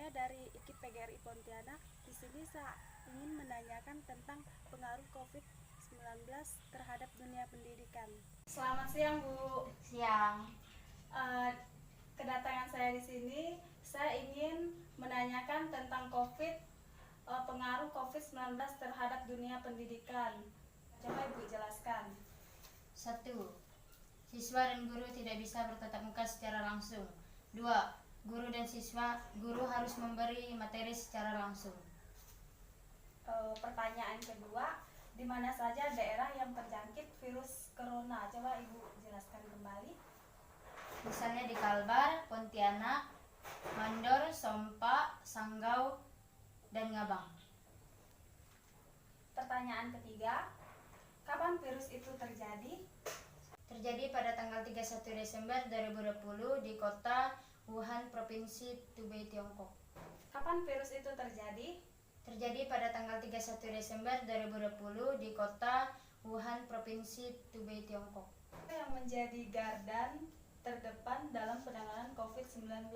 Saya dari IKIP PGRI Pontianak. Di sini saya ingin menanyakan tentang pengaruh COVID-19 terhadap dunia pendidikan. Selamat siang, Bu. Siang. Kedatangan saya di sini, saya ingin menanyakan tentang pengaruh COVID-19 terhadap dunia pendidikan. Coba Ibu jelaskan. 1. Siswa dan guru tidak bisa bertatap muka secara langsung. 2. Guru harus memberi materi secara langsung. Pertanyaan kedua, di mana saja daerah yang terjangkit virus corona? Coba Ibu jelaskan kembali. Misalnya di Kalbar, Pontianak, Mandor, Sompa, Sanggau, dan Ngabang. Pertanyaan ketiga, kapan virus itu terjadi? Terjadi pada tanggal 31 Desember 2020 di kota Wuhan, Provinsi Hubei, Tiongkok. Kapan virus itu terjadi? Terjadi pada tanggal 31 Desember 2020 di kota Wuhan, Provinsi Hubei, Tiongkok. Yang menjadi garda terdepan dalam penanganan COVID-19.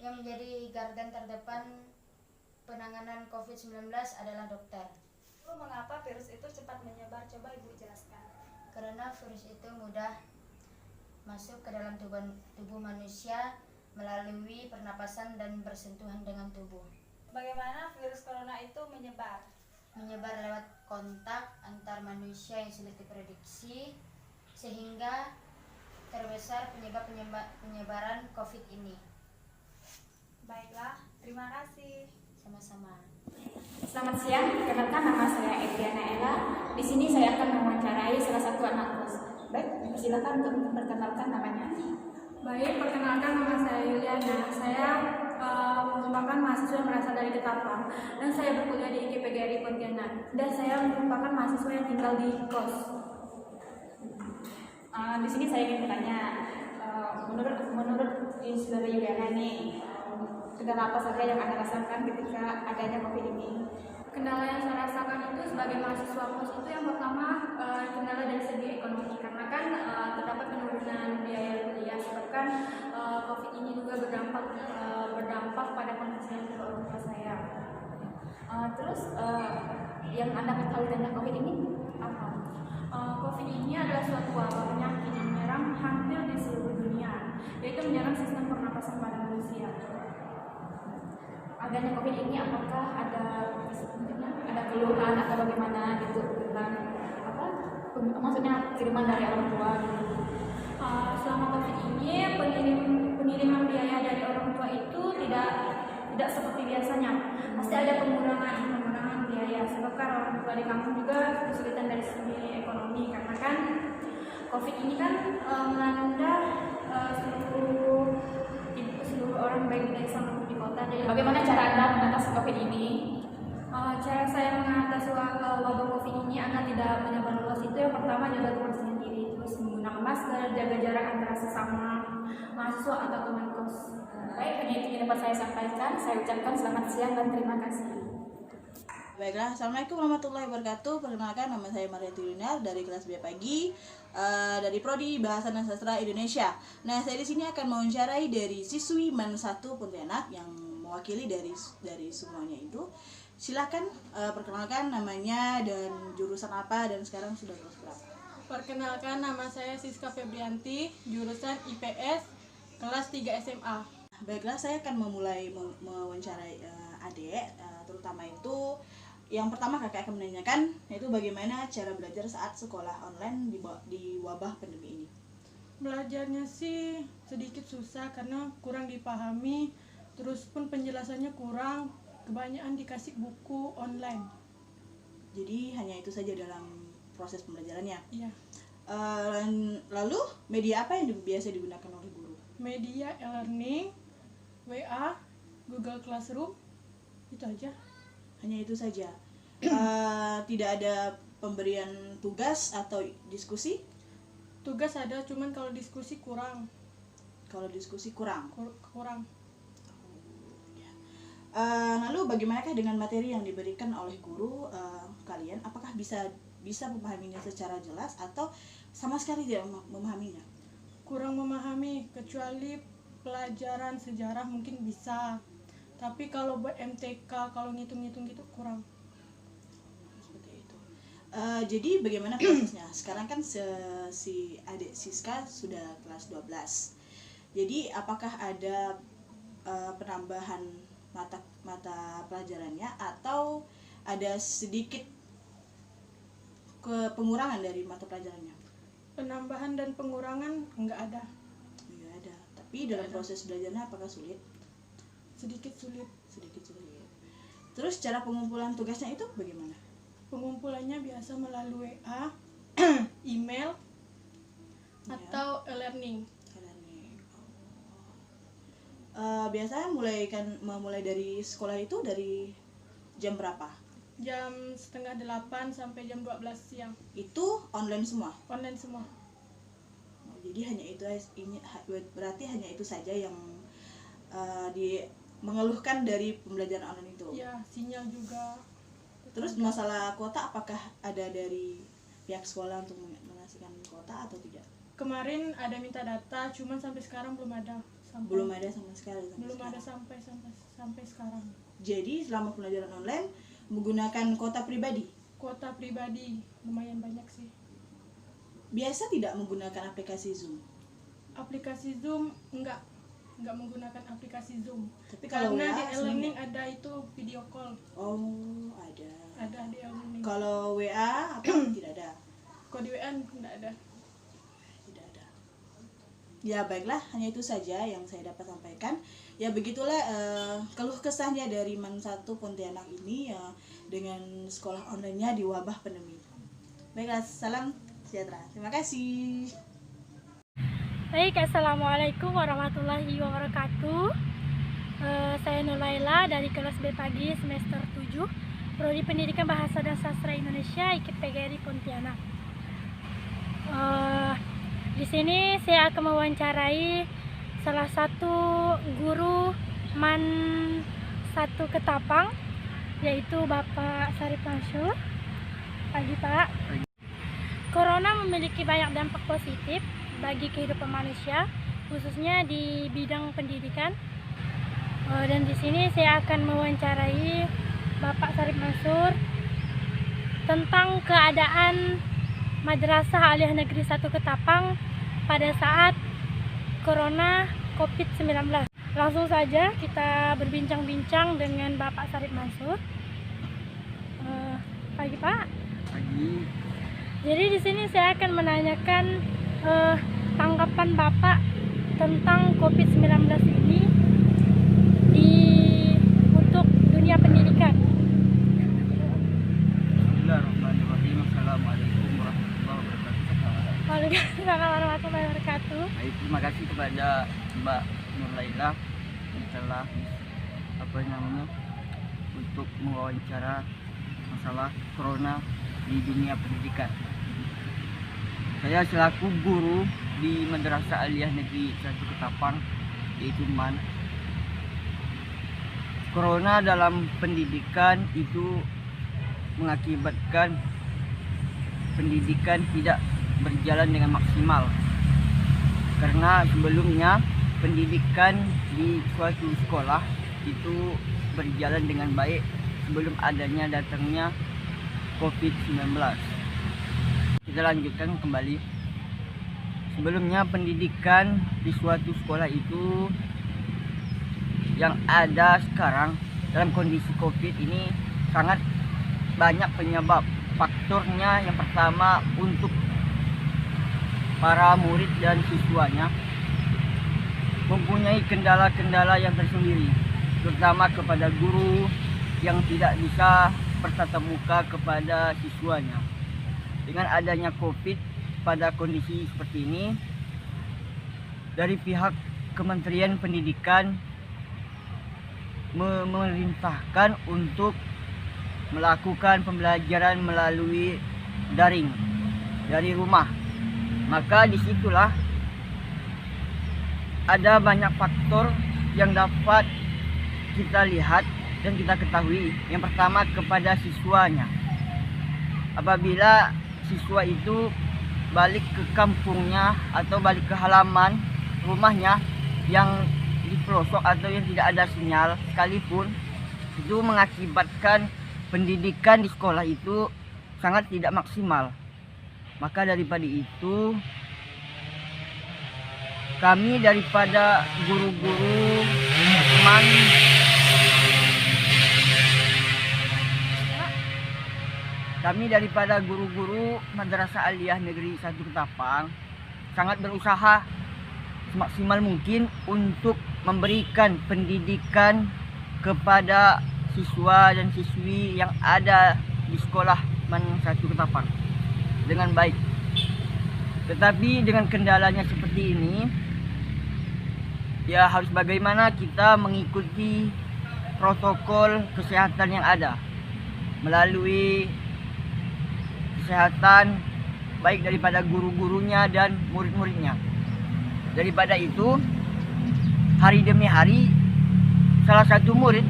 Yang menjadi garda terdepan penanganan COVID-19 adalah dokter. Mengapa virus itu cepat menyebar? Coba Ibu jelaskan. Karena virus itu mudah masuk ke dalam tubuh manusia melalui pernapasan dan bersentuhan dengan tubuh. Bagaimana virus corona itu menyebar? Menyebar lewat kontak antar manusia yang sulit diprediksi, sehingga terbesar penyebab penyebaran COVID ini. Baiklah, terima kasih. Sama-sama. Selamat siang, kenalkan nama saya Edriana Ella. Di sini saya akan mewawancarai salah satu anak kos. Baik, silakan untuk memperkenalkan namanya. Baik, perkenalkan nama saya Yuliana. Saya merupakan mahasiswa yang berasal dari Ketapang dan saya berkuliah di IKIP PGRI Pontianak. Dan saya merupakan mahasiswa yang tinggal di kos. Di sini saya ingin bertanya, menurut saudara Yuliana nih, kendala apa saja yang Anda rasakan ketika adanya COVID ini? Kendala yang saya rasakan itu sebagai mahasiswa kos itu yang pertama kendala dari segi ekonomi, karena kan terdapat penurunan biaya kuliah sebabkan COVID ini juga berdampak pada penghasilan kedua orang tua saya. Terus yang Anda ketahui tentang COVID ini apa? COVID ini adalah suatu wabah penyakit yang menyerang hampir di seluruh dunia, yaitu menyerang sistem pernapasan pada manusia. Adanya COVID ini apakah ada keluhan atau bagaimana gitu tentang apa? Maksudnya kiriman dari orang tua gitu. Selama COVID ini pengiriman biaya dari orang tua itu tidak seperti biasanya. Pasti ada pengurangan biaya sebabkan orang tua di kampung juga kesulitan dari segi ekonomi, karena kan COVID ini kan melanda seluruh orang baik di desa maupun di kota. Jadi Bagaimana cara Anda mengatasi COVID ini? cara saya mengatasi wabah COVID ini agar tidak menyebar luas itu yang pertama jaga kebersihan diri, terus menggunakan masker, jaga jarak antara sesama mahasiswa atau teman kos. Baik, hanya itu yang dapat saya sampaikan. Saya ucapkan selamat siang dan terima kasih. Baiklah, Assalamualaikum warahmatullahi wabarakatuh. Perkenalkan, nama saya Maria Tulinar dari kelas B pagi dari Prodi Bahasa dan Sastra Indonesia. Nah, saya di sini akan mewawancarai dari siswi MAN 1 Pontianak yang mewakili dari semuanya itu. Silakan perkenalkan namanya dan jurusan apa dan sekarang sudah kelas berapa. Perkenalkan, nama saya Siska Febrianti, jurusan IPS, kelas 3 SMA. Baiklah, saya akan memulai mewawancarai adik, terutama itu yang pertama kakak akan menanyakan yaitu bagaimana cara belajar saat sekolah online di wabah pandemi ini. Belajarnya sih sedikit susah karena kurang dipahami, terus pun penjelasannya kurang, kebanyakan dikasih buku online. Jadi hanya itu saja dalam proses pembelajarannya. Iya. Lalu media apa yang biasa digunakan oleh guru? Media e-learning, WA, Google Classroom, itu aja. Hanya itu saja. Tidak ada pemberian tugas atau diskusi? Tugas ada, cuman kalau diskusi kurang. Kalau diskusi kurang. Kurang. Lalu bagaimanakah dengan materi yang diberikan oleh guru kalian? Apakah bisa memahaminya secara jelas atau sama sekali tidak memahaminya? Kurang memahami, kecuali pelajaran sejarah mungkin bisa, Tapi kalau buat MTK, kalau ngitung-ngitung gitu kurang. Seperti itu. Jadi bagaimana prosesnya? Sekarang kan si adik Siska sudah kelas 12. Jadi apakah ada penambahan mata pelajarannya atau ada sedikit pengurangan dari mata pelajarannya? Penambahan dan pengurangan nggak ada. Nggak ada. Tapi dalam proses belajarnya apakah sulit? Sedikit sulit. Sedikit sulit. Terus cara pengumpulan tugasnya itu bagaimana? Pengumpulannya biasa melalui WA, email, Ya. atau e-learning. Biasanya memulai dari sekolah itu dari jam berapa? Jam 7:30 sampai jam 12 siang. Itu online semua. Online semua. Jadi berarti hanya itu saja yang mengeluhkan dari pembelajaran online itu. Ya, sinyal juga. Terus masalah kuota, apakah ada dari pihak sekolah untuk mengasihkan kuota atau tidak? Kemarin ada minta data, cuman sampai sekarang belum ada. Belum ada sama sekali. Belum ada sampai sekarang. Jadi selama pembelajaran online menggunakan kuota pribadi. Kuota pribadi lumayan banyak sih. Biasa tidak menggunakan aplikasi Zoom. Aplikasi Zoom enggak menggunakan aplikasi Zoom. Tapi kalau Karena WA di e-learning ada itu video call. Oh, ada. Ada di e-learning. Kalau WA apa tidak ada? Kalau di WA enggak ada. Tidak ada. Ya baiklah, hanya itu saja yang saya dapat sampaikan. Ya begitulah keluh kesahnya dari MAN 1 Pontianak ini ya, dengan sekolah online-nya di wabah pandemi. Baiklah, salam sejahtera. Terima kasih. Baik, Assalamualaikum warahmatullahi wabarakatuh. Saya Nulaila dari kelas B pagi semester 7 Prodi Pendidikan Bahasa dan Sastra Indonesia IKIP PGRI Pontianak. Di sini saya akan mewawancarai salah satu guru MAN 1 Ketapang, yaitu Bapak Sarip Mansur. Pagi Pak. Corona memiliki banyak dampak positif bagi kehidupan manusia, khususnya di bidang pendidikan. Dan di sini saya akan mewawancarai Bapak Sarip Mansur tentang keadaan Madrasah Aliyah Negeri 1 Ketapang pada saat Corona COVID-19. Langsung saja kita berbincang-bincang dengan Bapak Sarip Mansur. Pagi Pak. Pagi. Jadi di sini saya akan menanyakan tanggapan Bapak tentang COVID-19 ini untuk dunia pendidikan. Bismillahirrahmanirrahim. Assalamualaikum warahmatullahi wabarakatuh. Waalaikumsalam warahmatullahi wabarakatuh. Baik, terima kasih kepada Mbak Nurlaila yang telah untuk mewawancara masalah corona di dunia pendidikan. Saya selaku guru di Madrasah Aliyah Negeri 1 Ketapang, yaitu MAN. Corona dalam pendidikan itu mengakibatkan pendidikan tidak berjalan dengan maksimal. Karena sebelumnya pendidikan di suatu sekolah itu berjalan dengan baik sebelum adanya datangnya COVID-19. Kita lanjutkan kembali. Sebelumnya pendidikan di suatu sekolah itu yang ada sekarang dalam kondisi COVID ini sangat banyak penyebab. Faktornya yang pertama, untuk para murid dan siswanya mempunyai kendala-kendala yang tersendiri, terutama kepada guru yang tidak bisa bertatap muka kepada siswanya. Dengan adanya COVID pada kondisi seperti ini, dari pihak Kementerian Pendidikan memerintahkan untuk melakukan pembelajaran melalui daring dari rumah. Maka disitulah ada banyak faktor yang dapat kita lihat dan kita ketahui. Yang pertama, kepada siswanya. Apabila siswa itu balik ke kampungnya atau balik ke halaman rumahnya yang di pelosok atau yang tidak ada sinyal sekalipun, itu mengakibatkan pendidikan di sekolah itu sangat tidak maksimal. Maka daripada itu, kami daripada guru-guru Madrasah Aliyah Negeri 1 Ketapang sangat berusaha semaksimal mungkin untuk memberikan pendidikan kepada siswa dan siswi yang ada di sekolah Man 1 Ketapang dengan baik. Tetapi dengan kendalanya seperti ini, ya harus bagaimana kita mengikuti protokol kesehatan yang ada melalui kesehatan baik daripada guru-gurunya dan murid-muridnya. Daripada itu, hari demi hari salah satu murid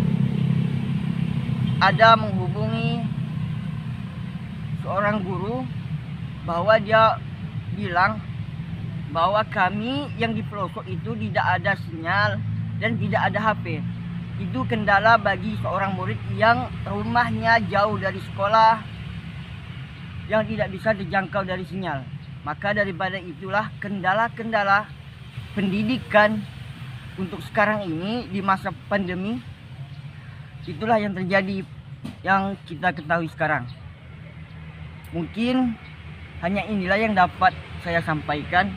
ada menghubungi seorang guru bahwa dia bilang bahwa kami yang di pelosok itu tidak ada sinyal dan tidak ada HP. Itu kendala bagi seorang murid yang rumahnya jauh dari sekolah, yang tidak bisa dijangkau dari sinyal. Maka daripada itulah kendala-kendala pendidikan untuk sekarang ini di masa pandemi, itulah yang terjadi yang kita ketahui sekarang. Mungkin hanya inilah yang dapat saya sampaikan.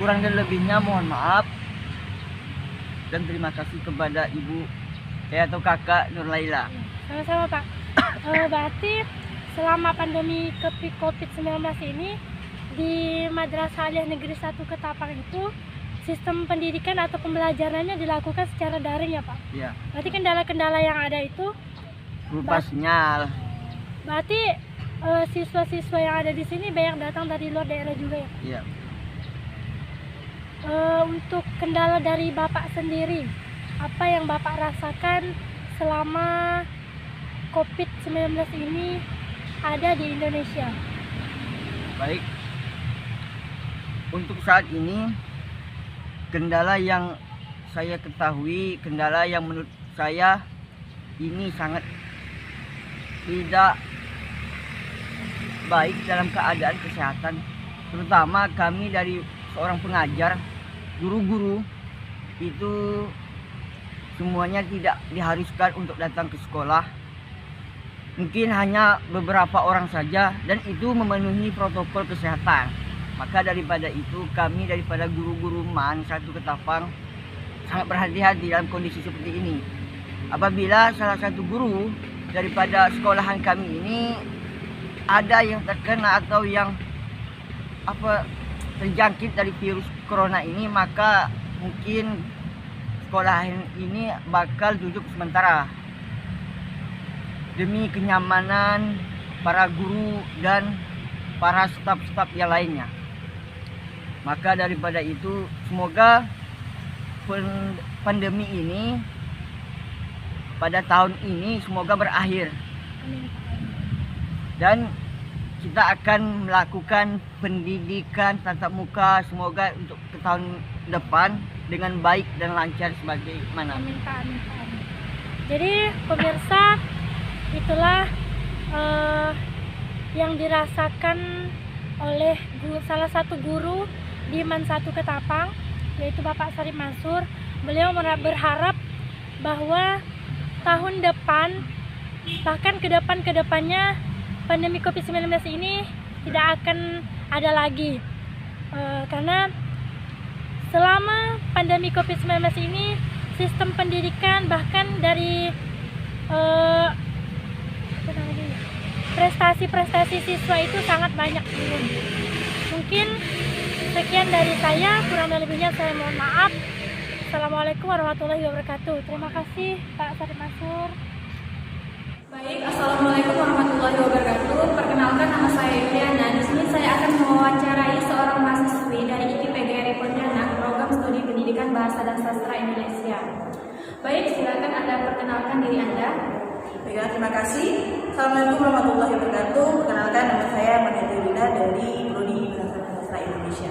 Kurang dan lebihnya mohon maaf. Dan terima kasih kepada Ibu atau Kakak Nurlaila. Sama-sama Pak. Berarti selama pandemi COVID-19 ini di Madrasah Aliyah Negeri 1 Ketapang itu sistem pendidikan atau pembelajarannya dilakukan secara daring ya Pak? Iya. Berarti kendala-kendala yang ada itu berupa sinyal. Berarti siswa-siswa yang ada di sini banyak datang dari luar daerah juga ya Pak? Iya. Untuk kendala dari Bapak sendiri, apa yang Bapak rasakan selama COVID-19 ini ada di Indonesia? Baik. Untuk saat ini, kendala yang saya ketahui, kendala yang menurut saya ini sangat tidak baik dalam keadaan kesehatan. Terutama kami dari seorang pengajar, guru-guru itu semuanya tidak diharuskan untuk datang ke sekolah. Mungkin hanya beberapa orang saja, dan itu memenuhi protokol kesehatan. Maka daripada itu kami daripada guru-guru Man 1 Ketapang sangat berhati-hati dalam kondisi seperti ini. Apabila salah satu guru daripada sekolahan kami ini ada yang terkena atau yang terjangkit dari virus corona ini, maka mungkin sekolah ini bakal tutup sementara demi kenyamanan para guru dan para staf-staf yang lainnya. Maka daripada itu semoga pandemi ini pada tahun ini semoga berakhir. Dan kita akan melakukan pendidikan tatap muka semoga untuk ke tahun depan dengan baik dan lancar sebagaimana. Amin Pak, amin Pak. Jadi pemirsa, itulah yang dirasakan oleh salah satu guru di Man 1 Ketapang, yaitu Bapak Sarip Mansur. Beliau berharap bahwa tahun depan, bahkan ke depannya pandemi COVID-19 ini tidak akan ada lagi, karena selama pandemi COVID-19 ini sistem pendidikan bahkan dari prestasi-prestasi siswa itu sangat banyak turun. Mungkin sekian dari saya, kurang lebihnya saya mohon maaf. Assalamualaikum warahmatullahi wabarakatuh. Terima kasih Pak Sarip Mansur. Baik, Assalamualaikum warahmatullahi wabarakatuh. Perkenalkan, nama saya Yuliana. Di sini saya akan mewawancarai seorang mahasiswi dari IPGRI Pontianak, Program Studi Pendidikan Bahasa dan Sastra Indonesia. Baik, silakan Anda perkenalkan diri Anda. Baiklah, terima kasih. Assalamualaikum warahmatullahi wabarakatuh. Perkenalkan, nama saya Mariati Rina dari Prodi Bahasa dan Sastra Indonesia.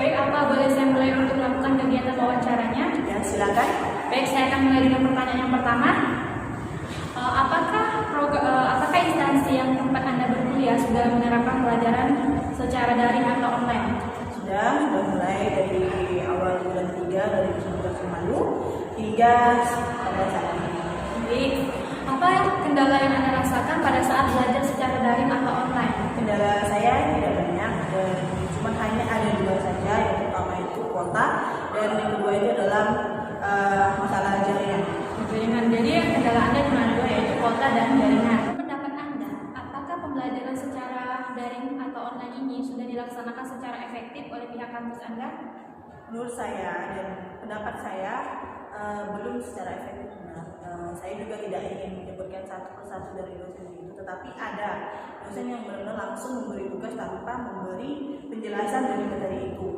Baik, apa boleh saya mulai untuk melakukan kegiatan wawancaranya? Ya, silakan. Baik, saya akan mulai dengan pertanyaan yang pertama. Apakah instansi yang tempat Anda berkuliah sudah menerapkan pelajaran secara daring atau online? Sudah mulai dari awal bulan 3 dari 2019 lalu hingga pada saat ini. Baik, apa kendala yang Anda rasakan pada saat belajar secara daring atau online? Kendala saya tidak banyak, cuma hanya ada 2 saja, yang pertama itu kuota dan yang kedua itu adalah masalah jaringan. Jadi kendala Anda cuma 2, yaitu kuota dan jaringan. Pendapat Anda, apakah pembelajaran secara daring atau online ini sudah dilaksanakan secara efektif oleh pihak kampus Anda? Menurut saya dan pendapat saya belum secara efektif. Saya juga tidak ingin menyebutkan satu persatu dari dosen itu, tetapi ada dosen yang benar-benar langsung memberi tugas tanpa memberi penjelasan dari materi itu.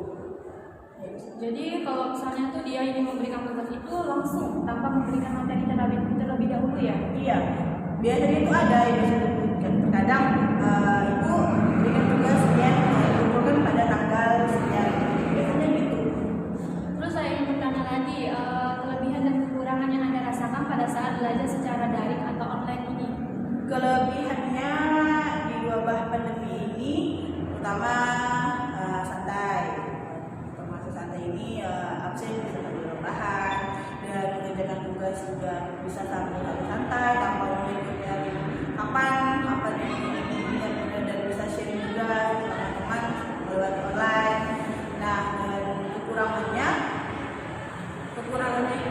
Jadi kalau misalnya tuh dia ingin memberikan tugas itu langsung tanpa memberikan materi terlebih dahulu ya? Iya, biasanya itu ada yang bisa disebutkan. Terkadang ibu berikan tugas sekian dikumpulkan pada tanggal sekian, biasanya gitu. Terus saya ingin bertanya lagi, kelebihan dan kekurangan yang Anda rasakan pada saat belajar secara daring atau online ini? Kelebihannya di wabah pandemi ini pertama santai. Termasuk santai ini absen bisa sambil rebahan dan mengerjakan tugas juga bisa sambil santai tanpa memikirkan kapan ini dan bisa sharing juga sama teman lewat online. Nah, dan kekurangannya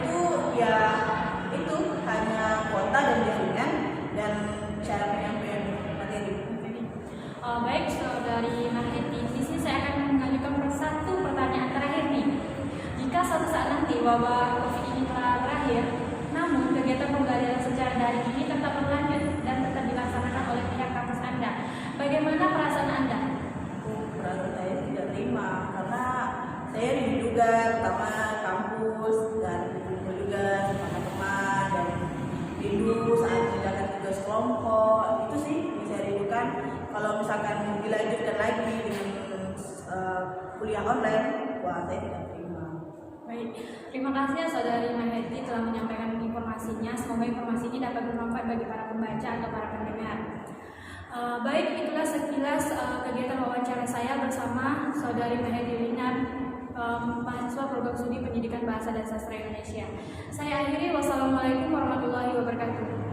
itu ya itu hanya kuota dan jaringan dan cara penyampaian materi. Baik, saudari Maheti, di sini saya akan mengajukan satu pertanyaan terakhir nih. Jika suatu saat nanti wabah COVID ini telah berakhir, namun kegiatan pembelajaran secara daring ini tetap berlanjut dan tetap dilaksanakan oleh pihak kampus Anda, bagaimana perasaan Anda? Perasaan saya tidak terima karena saya rindu juga pertama kampus dan rindu juga sama teman dan rindu saat mengerjakan tugas kelompok. Itu sih yang saya rindukan. Kalau misalkan dilanjutkan lagi dengan kuliah online, wah saya tidak terima. Baik, terima kasih ya saudari Maheti telah menyampaikan informasinya. Semoga informasi ini dapat bermanfaat bagi para pembaca atau para pendengar. Baik, itulah sekilas kegiatan wawancara saya bersama saudari Maheti Linar, mahasiswa program studi pendidikan bahasa dan sastra Indonesia. Saya akhiri, wassalamualaikum warahmatullahi wabarakatuh.